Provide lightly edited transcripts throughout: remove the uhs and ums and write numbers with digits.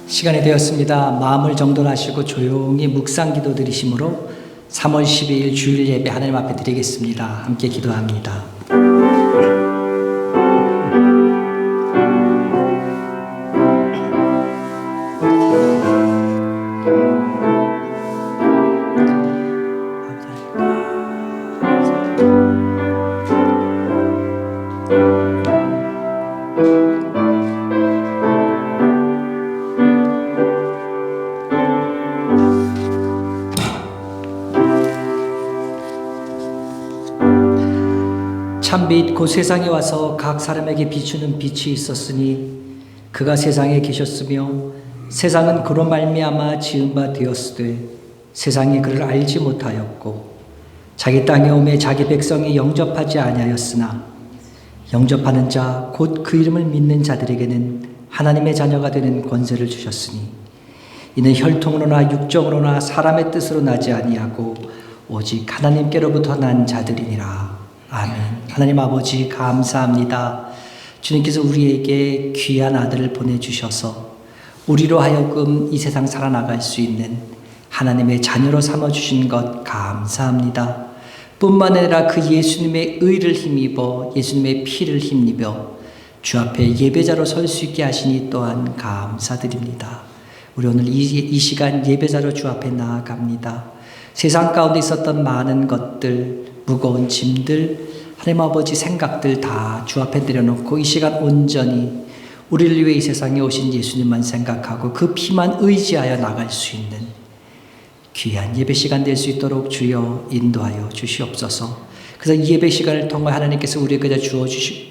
시간이 되었습니다. 마음을 정돈하시고 조용히 묵상 기도 드리심으로 3월 12일 주일 예배 하나님 앞에 드리겠습니다. 함께 기도합니다. 참빛 곧 세상에 와서 각 사람에게 비추는 빛이 있었으니 그가 세상에 계셨으며 세상은 그로 말미암아 지은 바 되었으되 세상이 그를 알지 못하였고 자기 땅에 오매 자기 백성이 영접하지 아니하였으나 영접하는 자 곧 그 이름을 믿는 자들에게는 하나님의 자녀가 되는 권세를 주셨으니 이는 혈통으로나 육정으로나 사람의 뜻으로 나지 아니하고 오직 하나님께로부터 난 자들이니라. 아멘. 하나님 아버지 감사합니다. 주님께서 우리에게 귀한 아들을 보내주셔서 우리로 하여금 이 세상 살아나갈 수 있는 하나님의 자녀로 삼아주신 것 감사합니다. 뿐만 아니라 그 예수님의 의를 힘입어 예수님의 피를 힘입어 주 앞에 예배자로 설 수 있게 하시니 또한 감사드립니다. 우리 오늘 이 시간 예배자로 주 앞에 나아갑니다. 세상 가운데 있었던 많은 것들, 무거운 짐들, 하나님 아버지 생각들 다 주 앞에 내려놓고 이 시간 온전히 우리를 위해 이 세상에 오신 예수님만 생각하고 그 피만 의지하여 나갈 수 있는 귀한 예배 시간 될 수 있도록 주여 인도하여 주시옵소서. 그래서 이 예배 시간을 통해 하나님께서 우리에게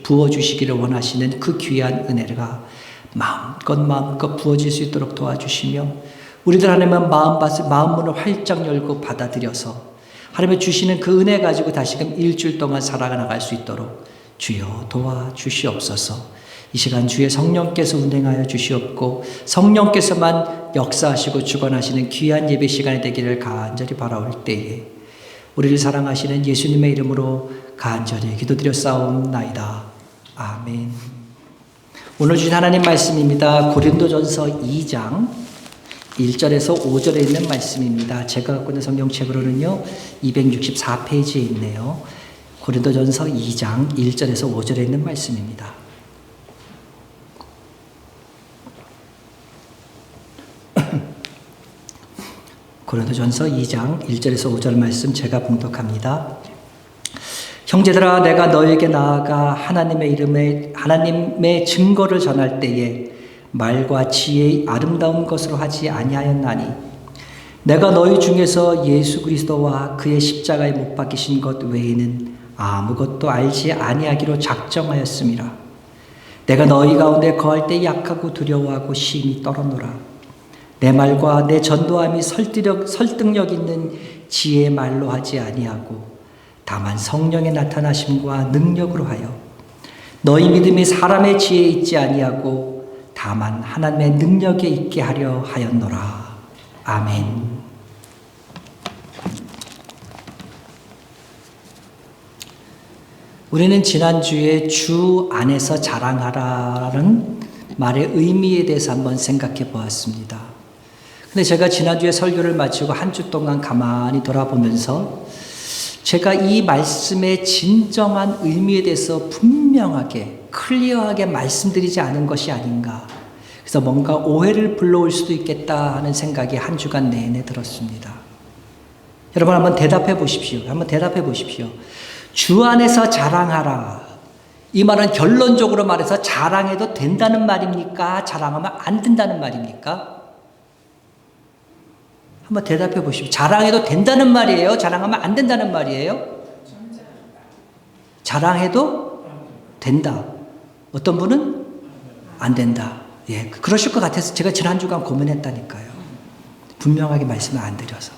부어주시기를 원하시는 그 귀한 은혜가 마음껏 부어질 수 있도록 도와주시며 우리들 하나님은 마음 문을 활짝 열고 받아들여서 하나님의 주시는 그 은혜 가지고 다시금 일주일 동안 살아나갈 수 있도록 주여 도와주시옵소서. 이 시간 주의 성령께서 운행하여 주시옵고 성령께서만 역사하시고 주관하시는 귀한 예배 시간이 되기를 간절히 바라올 때에 우리를 사랑하시는 예수님의 이름으로 간절히 기도드렸사옵나이다. 아멘. 오늘 주신 하나님 말씀입니다. 고린도전서 2장 1절에서 5절에 있는 말씀입니다. 제가 갖고 있는 성경책으로는요 264페이지에 있네요. 고린도전서 2장 1절에서 5절에 있는 말씀입니다. 고린도전서 2장 1절에서 5절 말씀 제가 봉독합니다. 형제들아 내가 너에게 나아가 하나님의 이름에 하나님의 증거를 전할 때에 말과 지혜의 아름다운 것으로 하지 아니하였나니 내가 너희 중에서 예수 그리스도와 그의 십자가에 못 박히신 것 외에는 아무것도 알지 아니하기로 작정하였음이라. 내가 너희 가운데 거할 때 약하고 두려워하고 심히 떨었노라. 내 말과 내 전도함이 설득력 있는 지혜의 말로 하지 아니하고 다만 성령의 나타나심과 능력으로 하여 너희 믿음이 사람의 지혜에 있지 아니하고 다만 하나님의 능력에 있게 하려 하였노라. 아멘. 우리는 지난주에 주 안에서 자랑하라는 말의 의미에 대해서 한번 생각해 보았습니다. 근데 제가 지난주에 설교를 마치고 한 주 동안 가만히 돌아보면서 제가 이 말씀의 진정한 의미에 대해서 분명하게 클리어하게 말씀드리지 않은 것이 아닌가. 그래서 뭔가 오해를 불러올 수도 있겠다 하는 생각이 한 주간 내내 들었습니다. 여러분 한번 대답해 보십시오. 주 안에서 자랑하라. 이 말은 결론적으로 말해서 자랑해도 된다는 말입니까? 자랑하면 안 된다는 말입니까? 한번 대답해 보십시오. 자랑해도 된다는 말이에요? 자랑하면 안 된다는 말이에요? 자랑해도 된다. 어떤 분은 안 된다. 예, 그러실 것 같아서 제가 지난 주간 고민했다니까요. 분명하게 말씀을 안 드려서.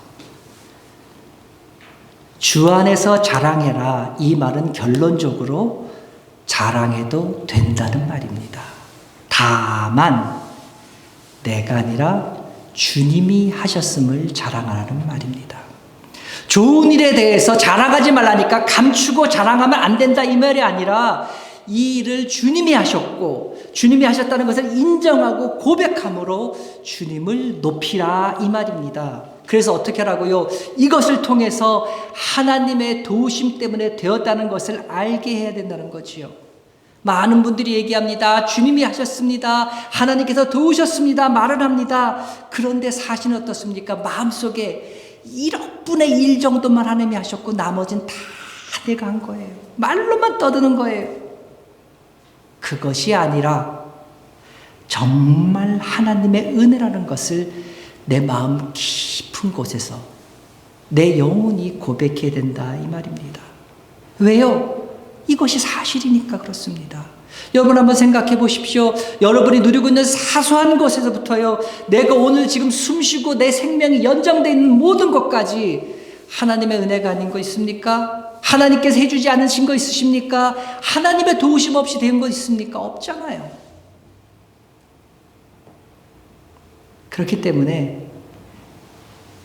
주 안에서 자랑해라. 이 말은 결론적으로 자랑해도 된다는 말입니다. 다만 내가 아니라 주님이 하셨음을 자랑하라는 말입니다. 좋은 일에 대해서 자랑하지 말라니까 감추고 자랑하면 안 된다 이 말이 아니라 이 일을 주님이 하셨고 주님이 하셨다는 것을 인정하고 고백함으로 주님을 높이라 이 말입니다. 그래서 어떻게 하라고요? 이것을 통해서 하나님의 도우심 때문에 되었다는 것을 알게 해야 된다는 거지요. 많은 분들이 얘기합니다. 주님이 하셨습니다. 하나님께서 도우셨습니다. 말을 합니다. 그런데 사실은 어떻습니까? 마음속에 1억 분의 1 정도만 하나님이 하셨고 나머지는 다 내가 한 거예요. 말로만 떠드는 거예요. 그것이 아니라 정말 하나님의 은혜라는 것을 내 마음 깊은 곳에서 내 영혼이 고백해야 된다 이 말입니다. 왜요? 이것이 사실이니까 그렇습니다. 여러분 한번 생각해 보십시오. 여러분이 누리고 있는 사소한 것에서부터요, 내가 오늘 지금 숨쉬고 내 생명이 연장되어 있는 모든 것까지 하나님의 은혜가 아닌 거 있습니까? 하나님께서 해주지 않으신 거 있으십니까? 하나님의 도우심 없이 된 거 있습니까? 없잖아요. 그렇기 때문에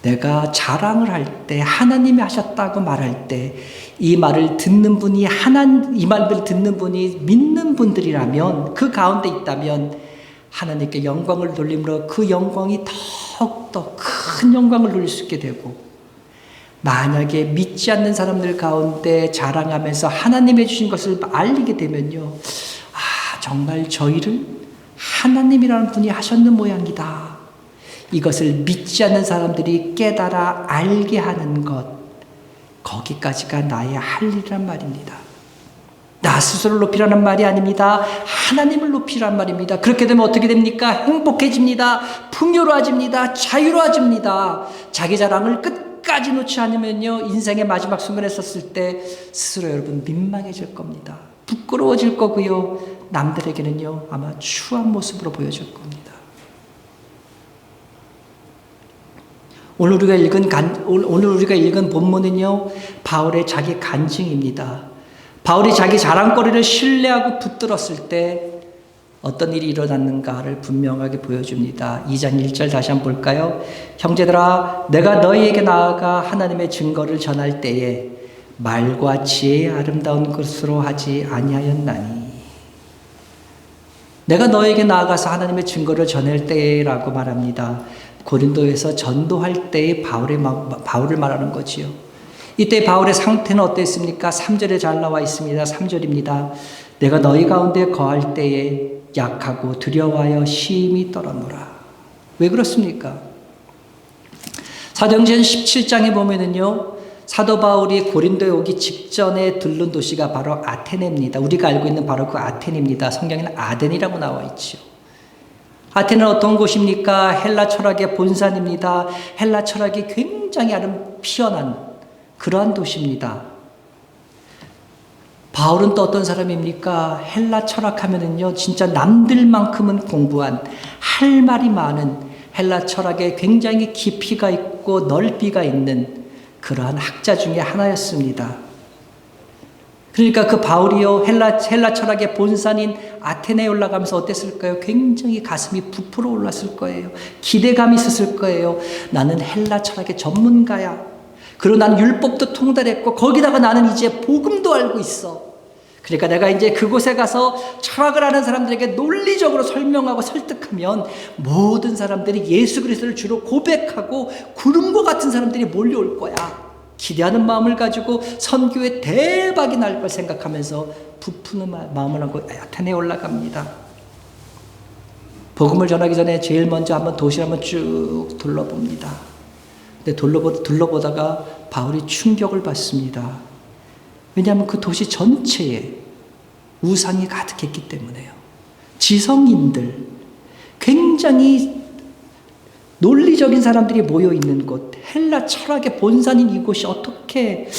내가 자랑을 할 때, 하나님이 하셨다고 말할 때, 이 말을 듣는 분이 이 말을 듣는 분이 믿는 분들이라면, 그 가운데 있다면 하나님께 영광을 돌림으로 그 영광이 더욱더 큰 영광을 돌릴 수 있게 되고, 만약에 믿지 않는 사람들 가운데 자랑하면서 하나님이 주신 것을 알리게 되면요, 정말 저 일을 하나님이라는 분이 하셨는 모양이다. 이것을 믿지 않는 사람들이 깨달아 알게 하는 것, 거기까지가 나의 할 일이란 말입니다. 나 스스로를 높이라는 말이 아닙니다. 하나님을 높이라는 말입니다. 그렇게 되면 어떻게 됩니까? 행복해집니다. 풍요로워집니다. 자유로워집니다. 자기 자랑을 끝까지 놓지 않으면요, 인생의 마지막 순간에 섰을 때 스스로 여러분 민망해질 겁니다. 부끄러워질 거고요, 남들에게는요 아마 추한 모습으로 보여질 겁니다. 오늘 우리가 읽은 본문은요, 바울의 자기 간증입니다. 바울이 자기 자랑거리를 신뢰하고 붙들었을 때 어떤 일이 일어났는가를 분명하게 보여줍니다. 2장 1절 다시 한번 볼까요? 형제들아, 내가 너희에게 나아가 하나님의 증거를 전할 때에 말과 지혜의 아름다운 것으로 하지 아니하였나니. 내가 너에게 나아가서 하나님의 증거를 전할 때라고 말합니다. 고린도에서 전도할 때의 바울을 말하는 거지요. 이때 바울의 상태는 어땠습니까? 3절에 잘 나와 있습니다. 3절입니다. 내가 너희 가운데 거할 때에 약하고 두려워하여 심히 떨었노라. 왜 그렇습니까? 사도행전 17장에 보면은요, 사도 바울이 고린도에 오기 직전에 들른 도시가 바로 아테네입니다. 우리가 알고 있는 바로 그 아테네입니다. 성경에는 아덴이라고 나와 있죠. 아테네는 어떤 곳입니까? 헬라 철학의 본산입니다. 헬라 철학이 굉장히 피어난 그러한 도시입니다. 바울은 또 어떤 사람입니까? 헬라 철학하면은요, 진짜 남들만큼은 공부한, 할 말이 많은, 헬라 철학에 굉장히 깊이가 있고 넓이가 있는 그러한 학자 중에 하나였습니다. 그러니까 그 바울이요, 헬라 철학의 본산인 아테네에 올라가면서 어땠을까요? 굉장히 가슴이 부풀어 올랐을 거예요. 기대감이 있었을 거예요. 나는 헬라 철학의 전문가야. 그리고 난 율법도 통달했고, 거기다가 나는 이제 복음도 알고 있어. 그러니까 내가 이제 그곳에 가서 철학을 하는 사람들에게 논리적으로 설명하고 설득하면 모든 사람들이 예수 그리스도를 주로 고백하고 구름과 같은 사람들이 몰려올 거야. 기대하는 마음을 가지고 선교에 대박이 날 걸 생각하면서 부푸는 마음을 하고 아테네에 올라갑니다. 복음을 전하기 전에 제일 먼저 한번 도시를 한번 쭉 둘러봅니다. 근데 둘러보다가 바울이 충격을 받습니다. 왜냐하면 그 도시 전체에 우상이 가득했기 때문에요. 지성인들, 굉장히 논리적인 사람들이 모여있는 곳, 헬라 철학의 본산인 이곳이 어떻게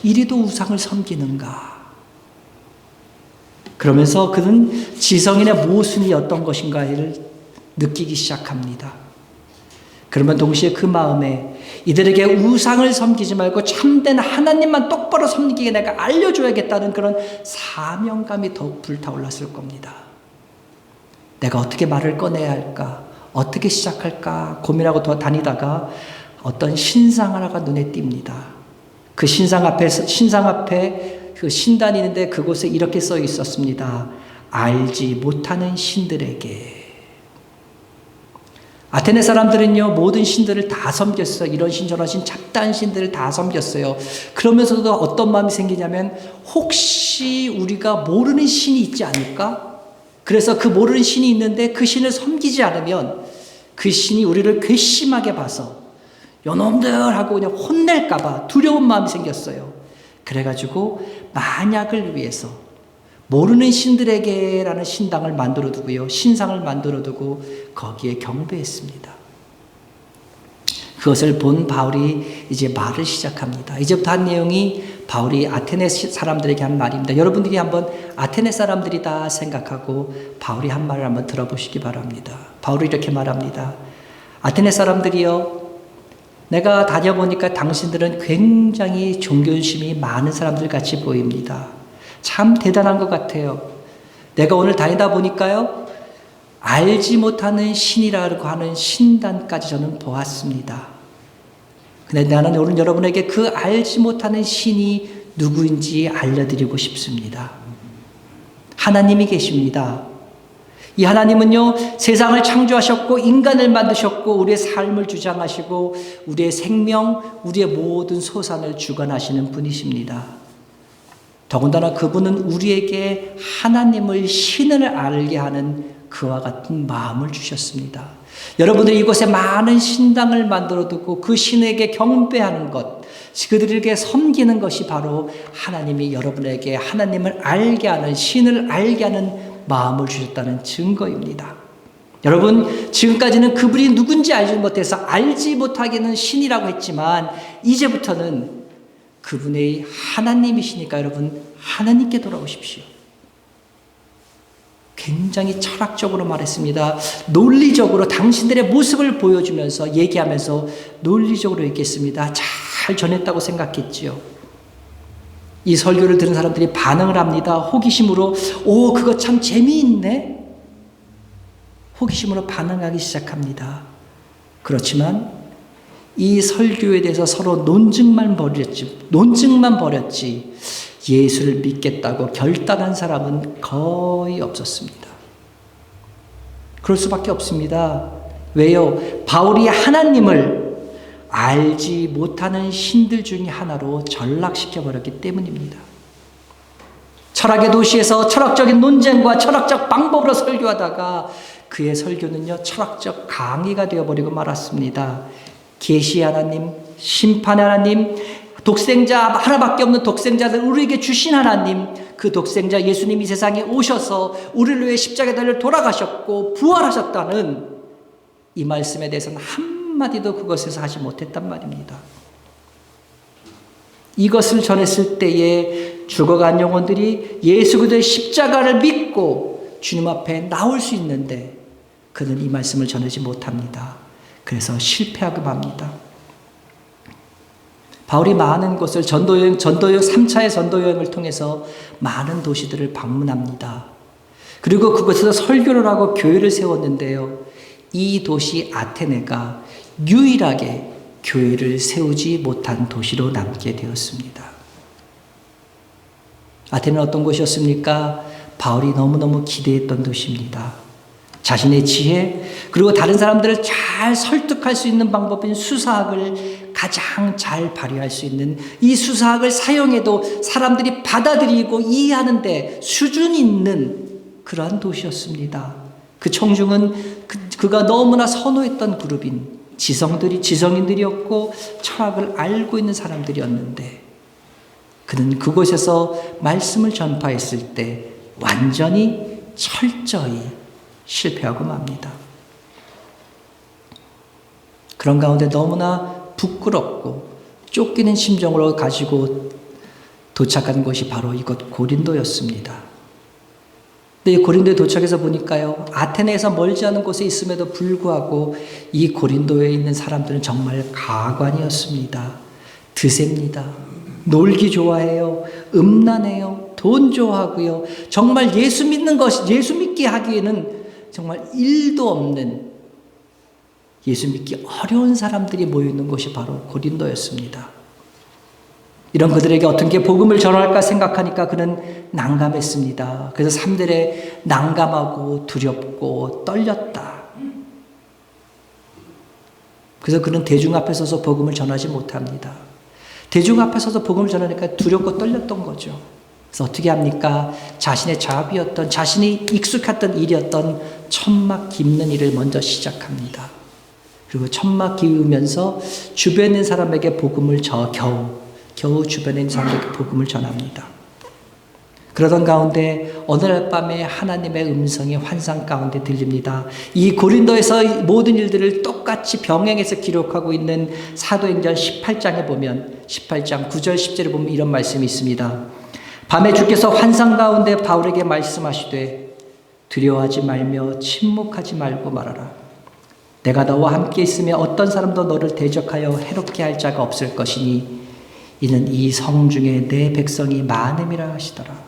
이리도 우상을 섬기는가. 그러면서 그는 지성인의 모순이 어떤 것인가를 느끼기 시작합니다. 그러면 동시에 그 마음에 이들에게 우상을 섬기지 말고 참된 하나님만 똑바로 섬기게 내가 알려줘야겠다는 그런 사명감이 더욱 불타올랐을 겁니다. 내가 어떻게 말을 꺼내야 할까? 어떻게 시작할까 고민하고 다니다가 어떤 신상 하나가 눈에 띕니다. 그 신상 앞에 그 신단이 있는데 그곳에 이렇게 써 있었습니다. 알지 못하는 신들에게. 아테네 사람들은요, 모든 신들을 다 섬겼어요. 이런 신 저런 신 잡다한 신들을 다 섬겼어요. 그러면서도 어떤 마음이 생기냐면 혹시 우리가 모르는 신이 있지 않을까? 그래서 그 모르는 신이 있는데 그 신을 섬기지 않으면 그 신이 우리를 괘씸하게 봐서 요놈들 하고 그냥 혼낼까 봐 두려운 마음이 생겼어요. 그래가지고 만약을 위해서 모르는 신들에게라는 신당을 만들어 두고요. 신상을 만들어 두고 거기에 경배했습니다. 그것을 본 바울이 이제 말을 시작합니다. 이제부터 한 내용이 바울이 아테네 사람들에게 한 말입니다. 여러분들이 한번 아테네 사람들이다 생각하고 바울이 한 말을 한번 들어보시기 바랍니다. 바울이 이렇게 말합니다. 아테네 사람들이여, 내가 다녀보니까 당신들은 굉장히 종교심이 많은 사람들 같이 보입니다. 참 대단한 것 같아요. 내가 오늘 다니다 보니까요, 알지 못하는 신이라고 하는 신단까지 저는 보았습니다. 근데 나는 오늘 여러분에게 그 알지 못하는 신이 누구인지 알려드리고 싶습니다. 하나님이 계십니다. 이 하나님은요, 세상을 창조하셨고 인간을 만드셨고 우리의 삶을 주장하시고 우리의 생명, 우리의 모든 소산을 주관하시는 분이십니다. 더군다나 그분은 우리에게 하나님을, 신을 알게 하는 그와 같은 마음을 주셨습니다. 여러분들이 이곳에 많은 신당을 만들어 두고 그 신에게 경배하는 것, 그들에게 섬기는 것이 바로 하나님이 여러분에게 하나님을 알게 하는, 신을 알게 하는 마음을 주셨다는 증거입니다. 여러분, 지금까지는 그분이 누군지 알지 못해서 알지 못하게는 신이라고 했지만 이제부터는 그분의 하나님이시니까 여러분, 하나님께 돌아오십시오. 굉장히 철학적으로 말했습니다. 논리적으로 당신들의 모습을 보여주면서 얘기하면서 논리적으로 얘기했습니다. 잘 전했다고 생각했지요. 이 설교를 들은 사람들이 반응을 합니다. 호기심으로, 오, 그거 참 재미있네. 호기심으로 반응하기 시작합니다. 그렇지만 이 설교에 대해서 서로 논증만 벌였지 예수를 믿겠다고 결단한 사람은 거의 없었습니다. 그럴 수밖에 없습니다. 왜요? 바울이 하나님을 알지 못하는 신들 중에 하나로 전락시켜버렸기 때문입니다. 철학의 도시에서 철학적인 논쟁과 철학적 방법으로 설교하다가 그의 설교는요, 철학적 강의가 되어버리고 말았습니다. 계시의 하나님, 심판의 하나님, 독생자 하나밖에 없는 독생자를 우리에게 주신 하나님, 그 독생자 예수님이 세상에 오셔서 우리를 위해 십자가에 달려 돌아가셨고 부활하셨다는 이 말씀에 대해서는 한마디도 그것에서 하지 못했단 말입니다. 이것을 전했을 때에 죽어간 영혼들이 예수 그리스도의 십자가를 믿고 주님 앞에 나올 수 있는데 그는 이 말씀을 전하지 못합니다. 그래서 실패하고 맙니다. 바울이 많은 곳을 전도여행 3차의 전도여행을 통해서 많은 도시들을 방문합니다. 그리고 그곳에서 설교를 하고 교회를 세웠는데요. 이 도시 아테네가 유일하게 교회를 세우지 못한 도시로 남게 되었습니다. 아테네는 어떤 곳이었습니까? 바울이 너무너무 기대했던 도시입니다. 자신의 지혜, 그리고 다른 사람들을 잘 설득할 수 있는 방법인 수사학을 가장 잘 발휘할 수 있는, 이 수사학을 사용해도 사람들이 받아들이고 이해하는데 수준 있는 그러한 도시였습니다. 그 청중은 그가 너무나 선호했던 그룹인 지성인들이었고 철학을 알고 있는 사람들이었는데 그는 그곳에서 말씀을 전파했을 때 완전히 철저히 실패하고 맙니다. 그런 가운데 너무나 부끄럽고 쫓기는 심정으로 가지고 도착한 곳이 바로 이곳 고린도였습니다. 근데 이 고린도에 도착해서 보니까요, 아테네에서 멀지 않은 곳에 있음에도 불구하고 이 고린도에 있는 사람들은 정말 가관이었습니다. 드셉니다. 놀기 좋아해요. 음란해요. 돈 좋아하고요. 정말 예수 믿게 하기에는 정말 일도 없는, 예수 믿기 어려운 사람들이 모여있는 곳이 바로 고린도였습니다. 이런 그들에게 어떻게 복음을 전할까 생각하니까 그는 난감했습니다. 그래서 3절에 난감하고 두렵고 떨렸다. 그래서 그는 대중 앞에 서서 복음을 전하지 못합니다. 대중 앞에 서서 복음을 전하니까 두렵고 떨렸던 거죠. 그래서 어떻게 합니까? 자신의 자업이었던, 자신이 익숙했던 일이었던 천막 깁는 일을 먼저 시작합니다. 그리고 천막 기우면서 주변에 있는 사람에게 복음을 겨우 주변에 있는 사람에게 복음을 전합니다. 그러던 가운데 어느 날 밤에 하나님의 음성이 환상 가운데 들립니다. 이 고린도에서 모든 일들을 똑같이 병행해서 기록하고 있는 사도행전 18장에 보면 18장 9절 10절에 보면 이런 말씀이 있습니다. 밤에 주께서 환상 가운데 바울에게 말씀하시되 두려워하지 말며 침묵하지 말고 말하라. 내가 너와 함께 있으며 어떤 사람도 너를 대적하여 해롭게 할 자가 없을 것이니 이는 이 성 중에 내 백성이 많음이라 하시더라.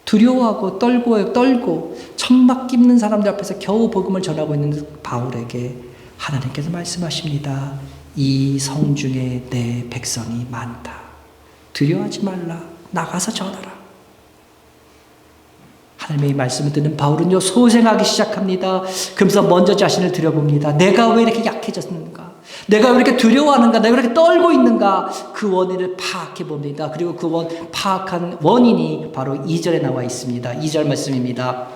두려워하고 떨고 천막 깁는 사람들 앞에서 겨우 복음을 전하고 있는 바울에게 하나님께서 말씀하십니다. 이 성 중에 내 백성이 많다. 두려워하지 말라. 나가서 전하라. 하나님의 말씀을 듣는 바울은요 소생하기 시작합니다. 그러면서 먼저 자신을 들여봅니다. 내가 왜 이렇게 약해졌는가? 내가 왜 이렇게 두려워하는가? 내가 왜 이렇게 떨고 있는가? 그 원인을 파악해 봅니다. 그리고 그 파악한 원인이 바로 2절에 나와 있습니다. 2절 말씀입니다.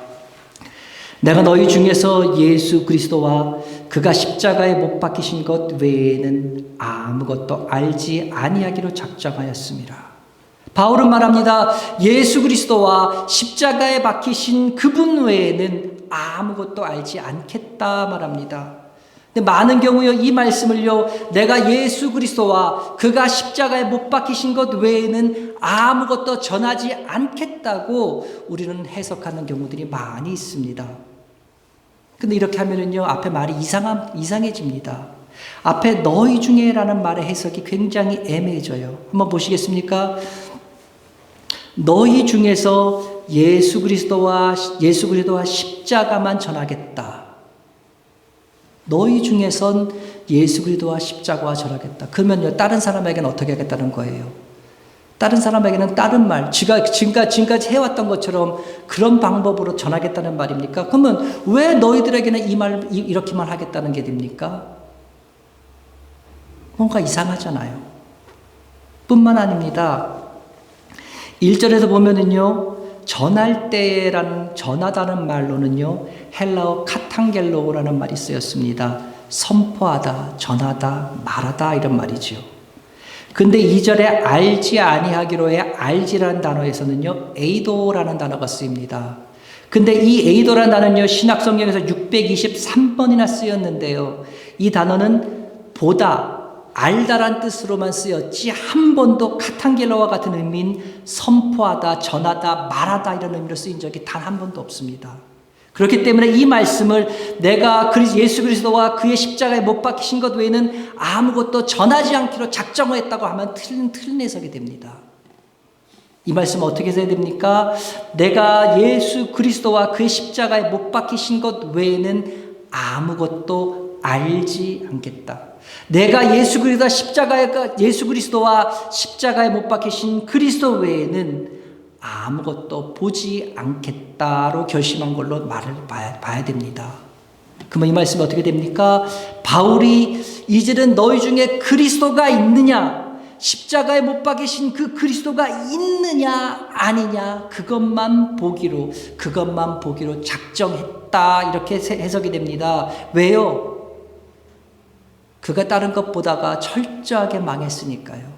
내가 너희 중에서 예수 그리스도와 그가 십자가에 못 박히신 것 외에는 아무것도 알지 아니하기로 작정하였습니다. 바울은 말합니다. 예수 그리스도와 십자가에 박히신 그분 외에는 아무것도 알지 않겠다 말합니다. 근데 많은 경우요 이 말씀을요 내가 예수 그리스도와 그가 십자가에 못 박히신 것 외에는 아무것도 전하지 않겠다고 우리는 해석하는 경우들이 많이 있습니다. 근데 이렇게 하면은요 앞에 말이 이상해집니다. 앞에 너희 중에라는 말의 해석이 굉장히 애매해져요. 한번 보시겠습니까? 너희 중에서 예수 그리스도와 십자가만 전하겠다. 너희 중에선 예수 그리스도와 십자가와 전하겠다. 그러면요 다른 사람에게는 어떻게 하겠다는 거예요? 다른 사람에게는 다른 말, 지금까지 해왔던 것처럼 그런 방법으로 전하겠다는 말입니까? 그러면 왜 너희들에게는 이렇게만 하겠다는 게 됩니까? 뭔가 이상하잖아요. 뿐만 아닙니다. 1절에서 보면은요, 전하다는 말로는요, 헬라어 카탄겔로라는 말이 쓰였습니다. 선포하다, 전하다, 말하다 이런 말이죠. 근데 2절에 알지 아니하기로의 알지라는 단어에서는요, 에이도라는 단어가 쓰입니다. 근데 이 에이도라는 단어는요, 신약성경에서 623번이나 쓰였는데요. 이 단어는 보다, 알다란 뜻으로만 쓰였지 한 번도 카탄겔로와 같은 의미인 선포하다, 전하다, 말하다 이런 의미로 쓰인 적이 단 한 번도 없습니다. 그렇기 때문에 이 말씀을 내가 예수 그리스도와 그의 십자가에 못 박히신 것 외에는 아무것도 전하지 않기로 작정했다고 하면 틀린 해석이 됩니다. 이 말씀은 어떻게 해야 됩니까? 내가 예수 그리스도와 그의 십자가에 못 박히신 것 외에는 아무것도 알지 않겠다. 내가 예수 그리스도와 십자가에 못 박히신 그리스도 외에는 아무것도 보지 않겠다로 결심한 걸로 말을 봐야 됩니다. 그러면 이 말씀이 어떻게 됩니까? 바울이 이제는 너희 중에 그리스도가 있느냐, 십자가에 못 박히신 그 그리스도가 있느냐 아니냐 그것만 보기로 작정했다 이렇게 해석이 됩니다. 왜요? 그가 다른 것 보다가 철저하게 망했으니까요.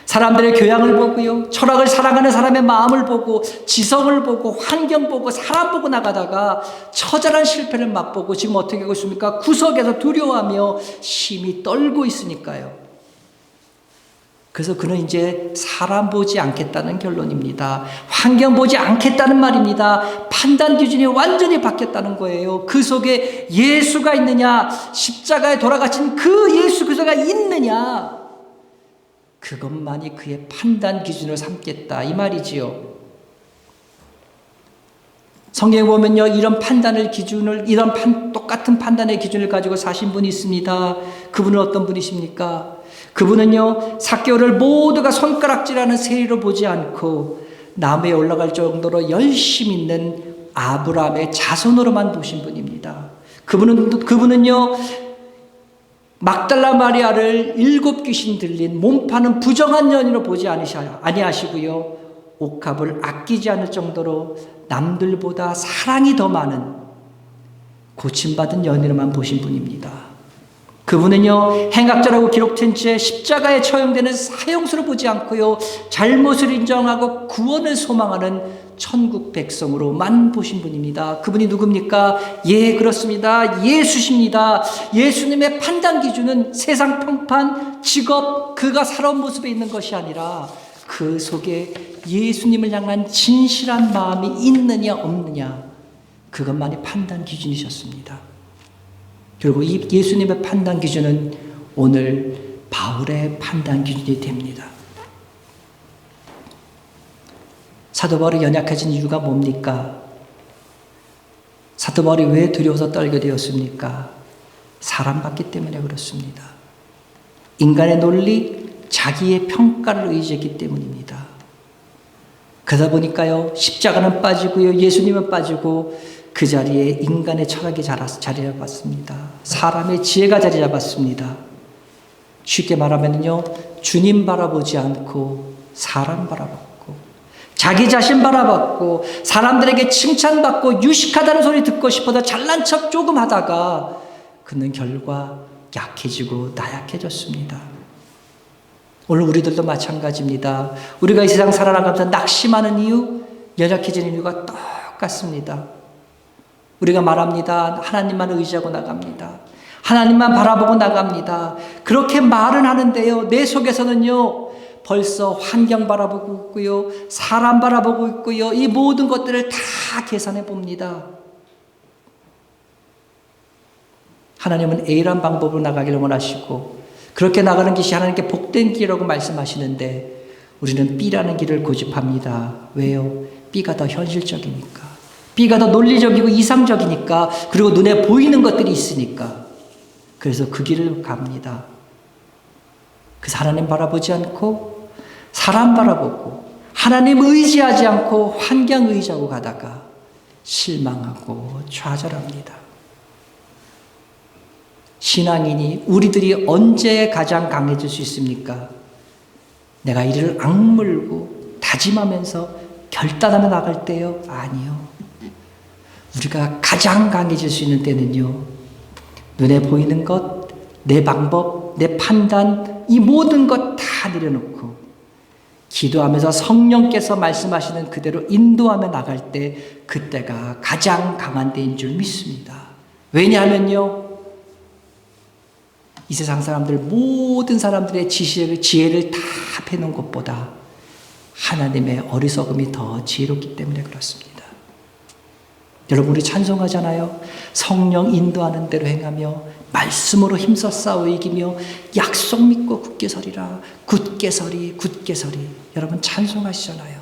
사람들의 교양을 보고요, 철학을 사랑하는 사람의 마음을 보고, 지성을 보고, 환경 보고, 사람 보고 나가다가 처절한 실패를 맛보고 지금 어떻게 하고 있습니까? 구석에서 두려워하며 심히 떨고 있으니까요. 그래서 그는 이제 사람 보지 않겠다는 결론입니다. 환경 보지 않겠다는 말입니다. 판단 기준이 완전히 바뀌었다는 거예요. 그 속에 예수가 있느냐, 십자가에 돌아가신 그 예수 그리스도가 있느냐, 그것만이 그의 판단 기준을 삼겠다 이 말이지요. 성경에 보면요, 이런 똑같은 판단의 기준을 가지고 사신 분이 있습니다. 그분은 어떤 분이십니까? 그분은요, 삭개오를 모두가 손가락질하는 세리로 보지 않고 나무에 올라갈 정도로 열심 있는 아브라함의 자손으로만 보신 분입니다. 그분은요, 막달라 마리아를 7 귀신 들린 몸 파는 부정한 여인으로 보지 아니하시고요, 옥합을 아끼지 않을 정도로 남들보다 사랑이 더 많은 고침받은 여인으로만 보신 분입니다. 그분은요, 행악자라고 기록된 채 십자가에 처형되는 사형수로 보지 않고요, 잘못을 인정하고 구원을 소망하는 천국 백성으로만 보신 분입니다. 그분이 누굽니까? 예, 그렇습니다. 예수십니다. 예수님의 판단 기준은 세상 평판, 직업, 그가 살아온 모습에 있는 것이 아니라 그 속에 예수님을 향한 진실한 마음이 있느냐 없느냐, 그것만이 판단 기준이셨습니다. 결국 이 예수님의 판단 기준은 오늘 바울의 판단 기준이 됩니다. 사도 바울이 연약해진 이유가 뭡니까? 사도 바울이 왜 두려워서 떨게 되었습니까? 사랑받기 때문에 그렇습니다. 인간의 논리, 자기의 평가를 의지했기 때문입니다. 그러다 보니까요, 십자가는 빠지고요, 예수님은 빠지고 그 자리에 인간의 철학이 자리 잡았습니다. 사람의 지혜가 자리 잡았습니다. 쉽게 말하면요, 주님 바라보지 않고 사람 바라봤고, 자기 자신 바라봤고, 사람들에게 칭찬받고 유식하다는 소리 듣고 싶어서 잘난 척 조금 하다가 그는 결과 약해지고 나약해졌습니다. 오늘 우리들도 마찬가지입니다. 우리가 이 세상 살아나가면서 낙심하는 이유, 연약해지는 이유가 똑같습니다. 우리가 말합니다. 하나님만 의지하고 나갑니다. 하나님만 바라보고 나갑니다. 그렇게 말은 하는데요, 내 속에서는요, 벌써 환경 바라보고 있고요, 사람 바라보고 있고요, 이 모든 것들을 다 계산해 봅니다. 하나님은 A란 방법으로 나가기를 원하시고, 그렇게 나가는 것이 하나님께 복된 길이라고 말씀하시는데 우리는 B라는 길을 고집합니다. 왜요? B가 더 현실적이니까, B가 더 논리적이고 이상적이니까, 그리고 눈에 보이는 것들이 있으니까. 그래서 그 길을 갑니다. 그래서 하나님 바라보지 않고 사람 바라보고 하나님 의지하지 않고 환경 의지하고 가다가 실망하고 좌절합니다. 신앙인이 우리들이 언제 가장 강해질 수 있습니까? 내가 이를 악물고 다짐하면서 결단하며 나갈 때요? 아니요. 우리가 가장 강해질 수 있는 때는요, 눈에 보이는 것, 내 방법, 내 판단, 이 모든 것 다 내려놓고 기도하면서 성령께서 말씀하시는 그대로 인도하며 나갈 때, 그때가 가장 강한 때인 줄 믿습니다. 왜냐하면요, 이 세상 사람들, 모든 사람들의 지혜를 다 패놓은 것보다 하나님의 어리석음이 더 지혜롭기 때문에 그렇습니다. 여러분, 우리 찬송하잖아요. 성령 인도하는 대로 행하며 말씀으로 힘써 싸워 이기며 약속 믿고 굳게 서리라. 굳게 서리, 굳게 서리. 여러분 찬송하시잖아요.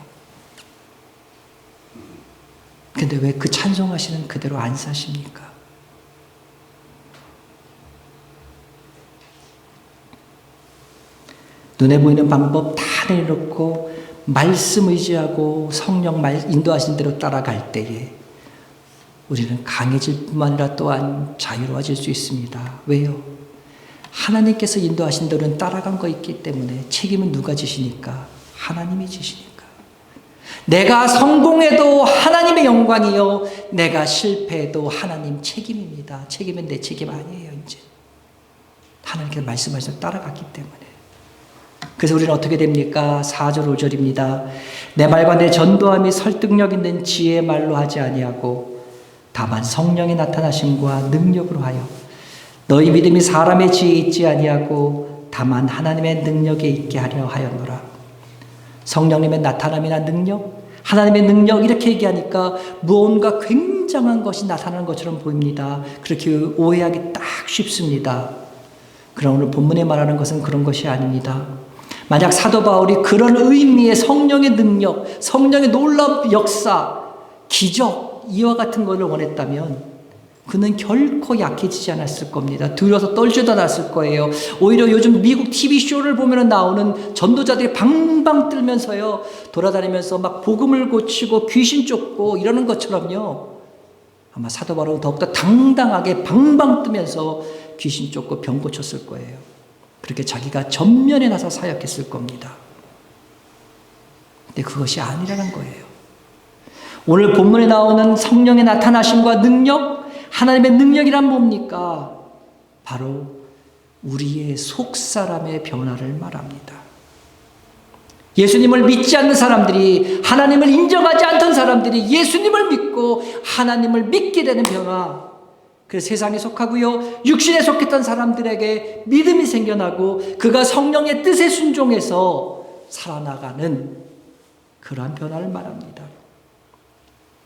근데 왜 그 찬송하시는 그대로 안 사십니까? 눈에 보이는 방법 다 내려놓고 말씀 의지하고 성령 인도하신 대로 따라갈 때에 우리는 강해질 뿐만 아니라 또한 자유로워질 수 있습니다. 왜요? 하나님께서 인도하신 대로는 따라간 거 있기 때문에 책임은 누가 지시니까? 하나님이 지시니까. 내가 성공해도 하나님의 영광이요, 내가 실패해도 하나님 책임입니다. 책임은 내 책임 아니에요. 이제 하나님께서 말씀하셔서 따라갔기 때문에. 그래서 우리는 어떻게 됩니까? 4절 5절입니다. 내 말과 내 전도함이 설득력 있는 지혜의 말로 하지 아니하고 다만 성령의 나타나심과 능력으로 하여 너희 믿음이 사람의 지혜에 있지 아니하고 다만 하나님의 능력에 있게 하려 하였노라. 성령님의 나타남이나 능력, 하나님의 능력, 이렇게 얘기하니까 무언가 굉장한 것이 나타나는 것처럼 보입니다. 그렇게 오해하기 딱 쉽습니다. 그러나 오늘 본문에 말하는 것은 그런 것이 아닙니다. 만약 사도 바울이 그런 의미의 성령의 능력, 성령의 놀라운 역사, 기적, 이와 같은 것을 원했다면 그는 결코 약해지지 않았을 겁니다. 들어서 떨지도 않았을 거예요. 오히려 요즘 미국 TV쇼를 보면 나오는 전도자들이 방방 떨면서요, 돌아다니면서 막 복음을 고치고 귀신 쫓고 이러는 것처럼요, 아마 사도 바울은 더욱더 당당하게 방방 뜨면서 귀신 쫓고 병 고쳤을 거예요. 그렇게 자기가 전면에 나서 사역했을 겁니다. 근데 그것이 아니라는 거예요. 오늘 본문에 나오는 성령의 나타나심과 능력, 하나님의 능력이란 뭡니까? 바로 우리의 속사람의 변화를 말합니다. 예수님을 믿지 않는 사람들이, 하나님을 인정하지 않던 사람들이 예수님을 믿고 하나님을 믿게 되는 변화. 그래서 세상에 속하고요, 육신에 속했던 사람들에게 믿음이 생겨나고 그가 성령의 뜻에 순종해서 살아나가는 그러한 변화를 말합니다.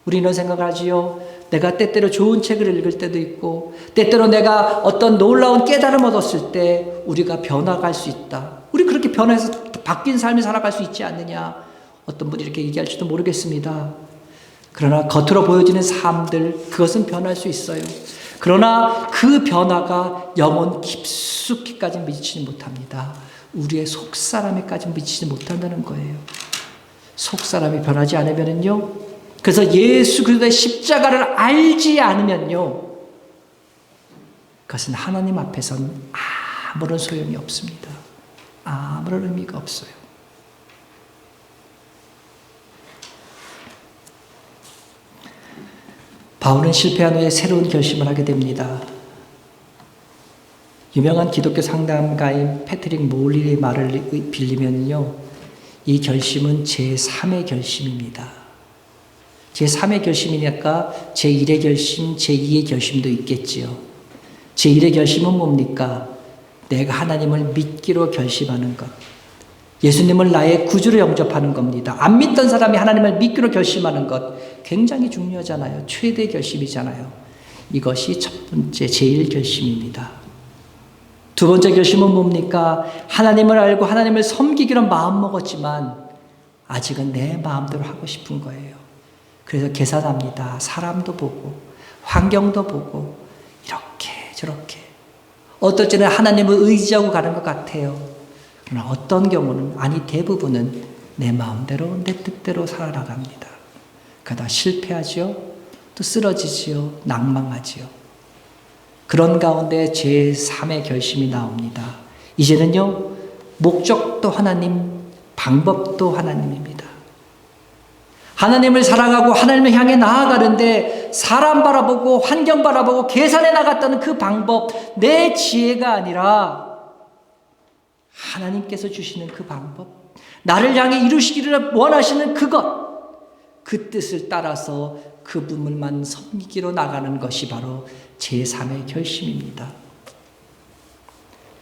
우리는 생각하지요. 내가 때때로 좋은 책을 읽을 때도 있고, 때때로 내가 어떤 놀라운 깨달음 얻었을 때 우리가 변화갈 수 있다. 우리 그렇게 변해서 바뀐 삶을 살아갈 수 있지 않느냐. 어떤 분이 이렇게 얘기할지도 모르겠습니다. 그러나 겉으로 보여지는 삶들, 그것은 변할 수 있어요. 그러나 그 변화가 영혼 깊숙이까지 미치지 못합니다. 우리의 속사람에까지 미치지 못한다는 거예요. 속사람이 변하지 않으면요, 그래서 예수 그리스도의 십자가를 알지 않으면요, 그것은 하나님 앞에서는 아무런 소용이 없습니다. 아무런 의미가 없어요. 바울은 실패한 후에 새로운 결심을 하게 됩니다. 유명한 기독교 상담가인 패트릭 몰리의 말을 빌리면요, 이 결심은 제3의 결심입니다. 제3의 결심이니까 제1의 결심, 제2의 결심도 있겠지요. 제1의 결심은 뭡니까? 내가 하나님을 믿기로 결심하는 것. 예수님을 나의 구주로 영접하는 겁니다. 안 믿던 사람이 하나님을 믿기로 결심하는 것, 굉장히 중요하잖아요. 최대 결심이잖아요. 이것이 첫 번째 제1 결심입니다. 두 번째 결심은 뭡니까? 하나님을 알고 하나님을 섬기기로 마음먹었지만 아직은 내 마음대로 하고 싶은 거예요. 그래서 계산합니다. 사람도 보고 환경도 보고 이렇게 저렇게. 어떨 때는 하나님을 의지하고 가는 것 같아요. 그러나 어떤 경우는, 아니 대부분은 내 마음대로 내 뜻대로 살아나갑니다. 그러다 실패하지요. 또 쓰러지지요. 낭망하지요. 그런 가운데 제3의 결심이 나옵니다. 이제는요, 목적도 하나님, 방법도 하나님입니다. 하나님을 사랑하고 하나님을 향해 나아가는데 사람 바라보고 환경 바라보고 계산해 나갔다는 그 방법, 내 지혜가 아니라 하나님께서 주시는 그 방법, 나를 향해 이루시기를 원하시는 그것, 그 뜻을 따라서 그분만 섬기기로 나가는 것이 바로 제3의 결심입니다.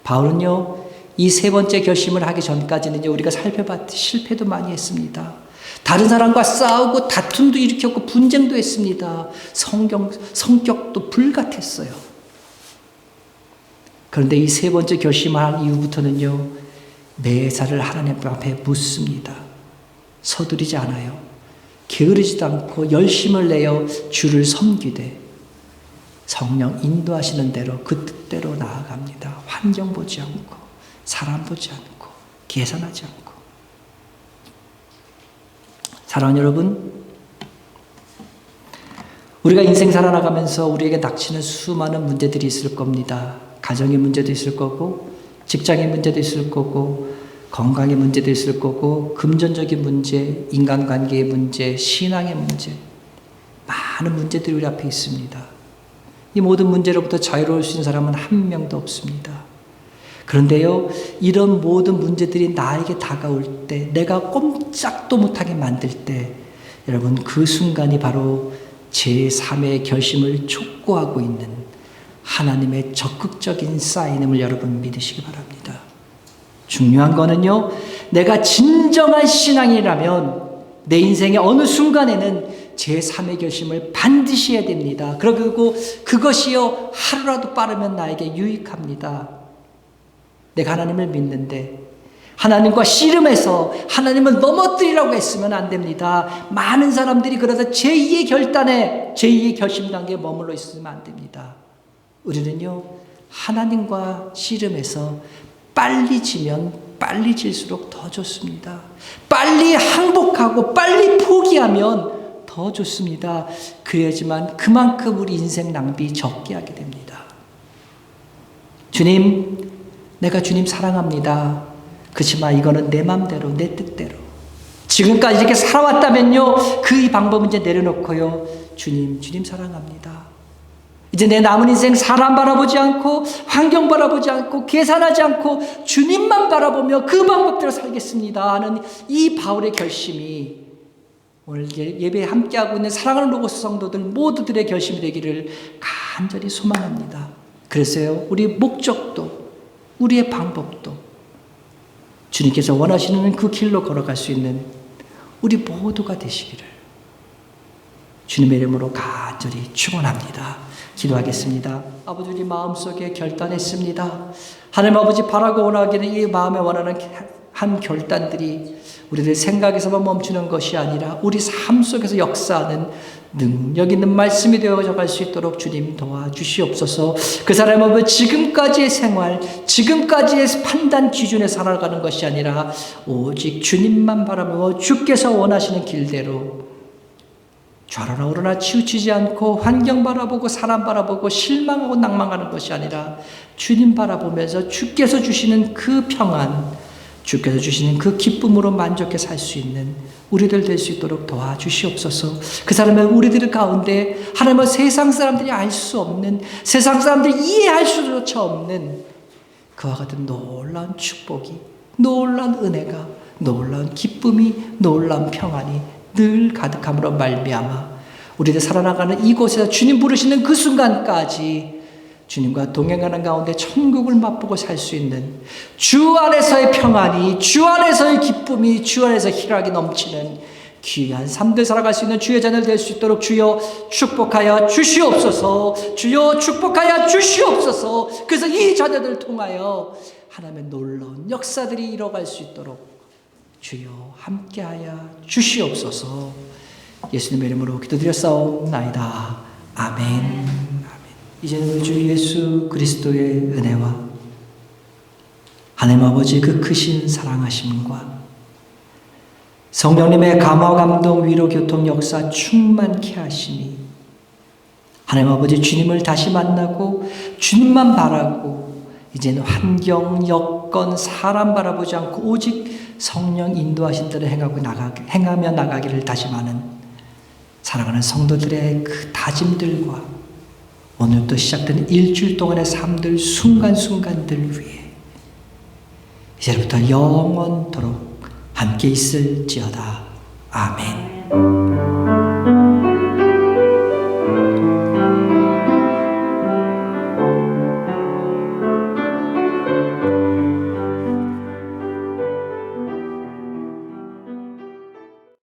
바울은요, 이 세 번째 결심을 하기 전까지는요, 우리가 살펴봤듯이 실패도 많이 했습니다. 다른 사람과 싸우고 다툼도 일으켰고 분쟁도 했습니다. 성격도 불같았어요. 그런데 이 세 번째 결심을 한 이후부터는요, 매사를 하나님 앞에 묻습니다. 서두르지 않아요. 게으르지도 않고 열심을 내어 주를 섬기되 성령 인도하시는 대로 그 뜻대로 나아갑니다. 환경 보지 않고 사람 보지 않고 계산하지 않고. 사랑하는 여러분, 우리가 인생 살아나가면서 우리에게 닥치는 수많은 문제들이 있을 겁니다. 가정의 문제도 있을 거고, 직장의 문제도 있을 거고, 건강의 문제도 있을 거고, 금전적인 문제, 인간관계의 문제, 신앙의 문제, 많은 문제들이 우리 앞에 있습니다. 이 모든 문제로부터 자유로울 수 있는 사람은 한 명도 없습니다. 그런데요, 이런 모든 문제들이 나에게 다가올 때, 내가 꼼짝도 못하게 만들 때, 여러분, 그 순간이 바로 제3의 결심을 촉구하고 있는 하나님의 적극적인 사인임을 여러분 믿으시기 바랍니다. 중요한 거는요, 내가 진정한 신앙이라면 내 인생의 어느 순간에는 제3의 결심을 반드시 해야 됩니다. 그리고 그것이요, 하루라도 빠르면 나에게 유익합니다. 내가 하나님을 믿는데 하나님과 씨름해서 하나님을 넘어뜨리라고 했으면 안 됩니다. 많은 사람들이 그러다 제2의 결단에 제2의 결심 단계에 머물러 있으면 안 됩니다. 우리는요, 하나님과 씨름해서 빨리 지면 빨리 질수록 더 좋습니다. 빨리 항복하고 빨리 포기하면 더 좋습니다. 그래야지만 그만큼 우리 인생 낭비 적게 하게 됩니다. 주님, 내가 주님 사랑합니다. 그렇지만 이거는 내 맘대로, 내 뜻대로. 지금까지 이렇게 살아왔다면요, 그 방법은 이제 내려놓고요, 주님 사랑합니다. 이제 내 남은 인생 사람 바라보지 않고 환경 바라보지 않고 계산하지 않고 주님만 바라보며 그 방법대로 살겠습니다 하는 이 바울의 결심이 오늘 예배에 함께하고 있는 사랑하는 로고스 성도들 모두들의 결심이 되기를 간절히 소망합니다. 그래서요, 우리 목적도 우리의 방법도 주님께서 원하시는 그 길로 걸어갈 수 있는 우리 모두가 되시기를 주님의 이름으로 간절히 축원합니다. 기도하겠습니다. 아버지, 우리 마음속에 결단했습니다. 하나님 아버지, 바라고 원하기는 이 마음에 원하는 한 결단들이 우리들 생각에서만 멈추는 것이 아니라 우리 삶 속에서 역사하는 능력 있는 말씀이 되어져 갈 수 있도록 주님 도와주시옵소서. 그 사람 아버지, 지금까지의 생활, 지금까지의 판단 기준에 살아가는 것이 아니라 오직 주님만 바라보고 주께서 원하시는 길대로 좌로나 우로나 치우치지 않고 환경 바라보고 사람 바라보고 실망하고 낭망하는 것이 아니라 주님 바라보면서 주께서 주시는 그 평안, 주께서 주시는 그 기쁨으로 만족해 살 수 있는 우리들 될 수 있도록 도와주시옵소서. 그 사람의 우리들 가운데 하나님은 세상 사람들이 알 수 없는, 세상 사람들이 이해할 수조차 없는 그와 같은 놀라운 축복이, 놀라운 은혜가, 놀라운 기쁨이, 놀라운 평안이 늘 가득함으로 말미암아 우리들 살아나가는 이곳에서 주님 부르시는 그 순간까지 주님과 동행하는 가운데 천국을 맛보고 살 수 있는 주 안에서의 평안이, 주 안에서의 기쁨이, 주 안에서 희락이 넘치는 귀한 삶들 살아갈 수 있는 주의 자녀들 될 수 있도록 주여 축복하여 주시옵소서. 주여 축복하여 주시옵소서. 그래서 이 자녀들을 통하여 하나님의 놀라운 역사들이 이뤄갈 수 있도록 주여 함께하여 주시옵소서. 예수님의 이름으로 기도드렸사옵나이다. 아멘. 이제는 우리 주 예수 그리스도의 은혜와 하나님 아버지 그 크신 사랑하심과 성령님의 감화 감동 위로 교통 역사 충만케 하시니 하나님 아버지 주님을 다시 만나고 주님만 바라고 이제는 환경, 여건, 사람 바라보지 않고 오직 성령 인도하신 대로 행하며 나가기를 다짐하는 사랑하는 성도들의 그 다짐들과 오늘부터 시작된 일주일 동안의 삶들, 순간순간들 위해 이제부터 영원토록 함께 있을지어다. 아멘.